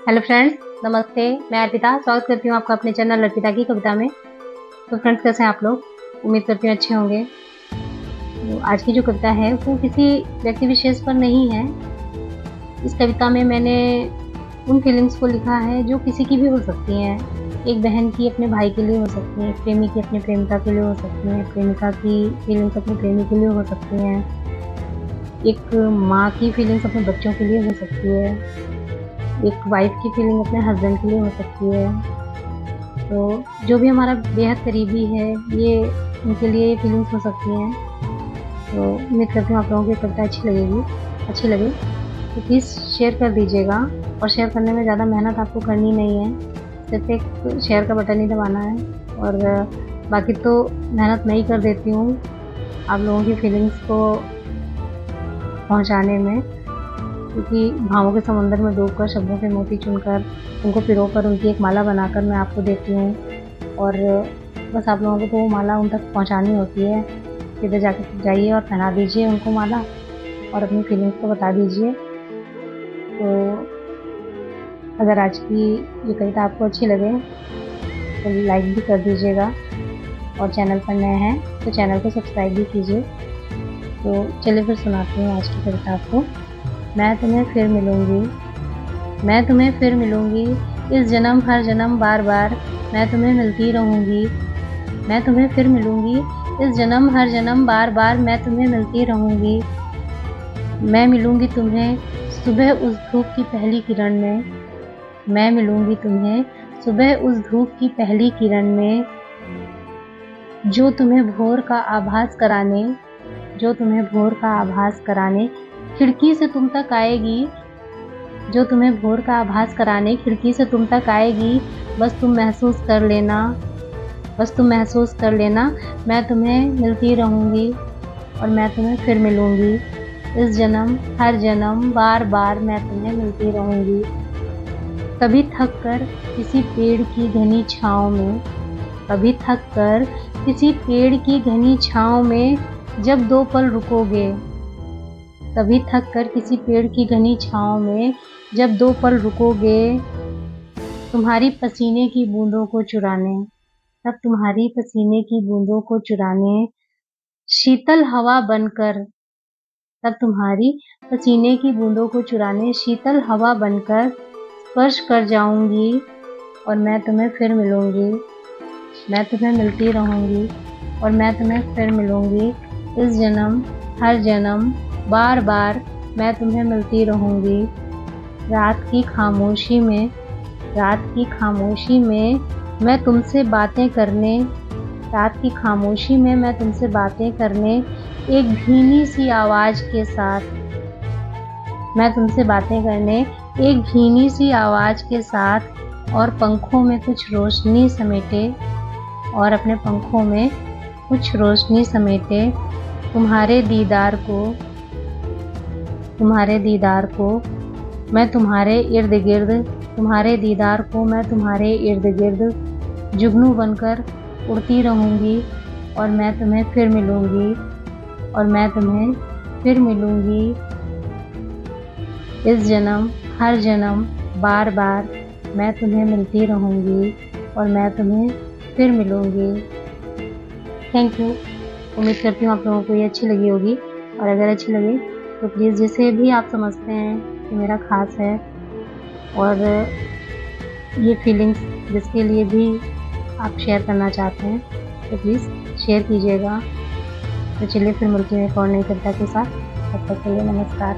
Hello friends, नमस्ते। मैं अर्पिता स्वागत करती हूँ आपका अपने चैनल अर्पिता की कविता में। तो फ्रेंड्स, कैसे हैं आप लोग? उम्मीद करती हूँ अच्छे होंगे। तो आज की जो कविता है वो किसी व्यक्ति विशेष पर नहीं है। इस कविता में मैंने उन फीलिंग्स को लिखा है जो किसी की भी हो सकती हैं। एक बहन की अपने भाई के लिए हो सकती है, एक प्रेमी की अपनी प्रेमिका के लिए हो सकती है, प्रेमिका की फीलिंग्स अपने प्रेमी के लिए हो सकती हैं, एक माँ की फीलिंग्स अपने बच्चों के लिए हो सकती है, एक वाइफ की फीलिंग अपने हस्बैंड के लिए हो सकती है। तो जो भी हमारा बेहद करीबी है, ये उनके लिए ये फीलिंग्स हो सकती हैं। तो उम्मीद करती हूँ आप लोगों की कविता अच्छी लगे तो प्लीज़ शेयर कर दीजिएगा। और शेयर करने में ज़्यादा मेहनत आपको करनी नहीं है, सिर्फ एक शेयर का बटन ही दबाना है और बाकी तो मेहनत मैं ही कर देती हूँ आप लोगों की फीलिंग्स को पहुँचाने में। क्योंकि भावों के समुंदर में डूबकर, शब्दों के मोती चुनकर, उनको पिरोकर उनकी एक माला बनाकर मैं आपको देती हूँ। और बस आप लोगों को तो वो माला उन तक पहुँचानी होती है। सीधे जाइए और पहना दीजिए उनको माला और अपनी फीलिंग्स को बता दीजिए। तो अगर आज की ये कविता आपको अच्छी लगे तो लाइक भी कर दीजिएगा और चैनल पर नए हैं तो चैनल को सब्सक्राइब भी कीजिए। तो चलिए फिर सुनाती हूँ आज की कविता आपको। मैं तुम्हें फिर मिलूँगी, इस जन्म हर जन्म बार बार मैं तुम्हें मिलती रहूँगी। मैं तुम्हें फिर मिलूँगी, इस जन्म हर जन्म बार बार मैं तुम्हें मिलती रहूँगी। मैं मिलूँगी तुम्हें सुबह उस धूप की पहली किरण में। मैं मिलूँगी तुम्हें सुबह उस धूप की पहली किरण में, जो तुम्हें भोर का आभास कराने खिड़की से तुम तक आएगी। जो तुम्हें भोर का आभास कराने खिड़की से तुम तक आएगी। बस तुम महसूस कर लेना मैं तुम्हें मिलती रहूँगी और मैं तुम्हें फिर मिलूँगी। इस जन्म हर जन्म बार बार मैं तुम्हें मिलती रहूँगी। कभी थक कर किसी पेड़ की घनी छाँव में जब दो पल रुकोगे, तुम्हारी पसीने की बूंदों को चुराने शीतल हवा बनकर स्पर्श कर जाऊंगी और मैं तुम्हें फिर मिलूंगी। मैं तुम्हें मिलती रहूंगी और मैं तुम्हें फिर मिलूंगी। इस जन्म हर जन्म बार बार मैं तुम्हें मिलती रहूंगी। रात की खामोशी में मैं तुमसे बातें करने एक भीनी सी आवाज के साथ और अपने पंखों में कुछ रोशनी समेटे तुम्हारे दीदार को मैं तुम्हारे इर्द गिर्द जुगनू बनकर उड़ती रहूंगी और मैं तुम्हें फिर मिलूंगी। इस जन्म हर जन्म बार बार मैं तुम्हें मिलती रहूंगी और मैं तुम्हें फिर मिलूंगी। Thank you. उम्मीद करती हूँ आप लोगों को ये अच्छी लगी होगी और अगर अच्छी लगे तो प्लीज़ जिसे भी आप समझते हैं कि मेरा ख़ास है और ये फीलिंग्स जिसके लिए भी आप शेयर करना चाहते हैं तो प्लीज़ शेयर कीजिएगा। तो चलिए फिर मिलती हूँ एक और नई कविता के साथ। तब तक के लिए नमस्कार।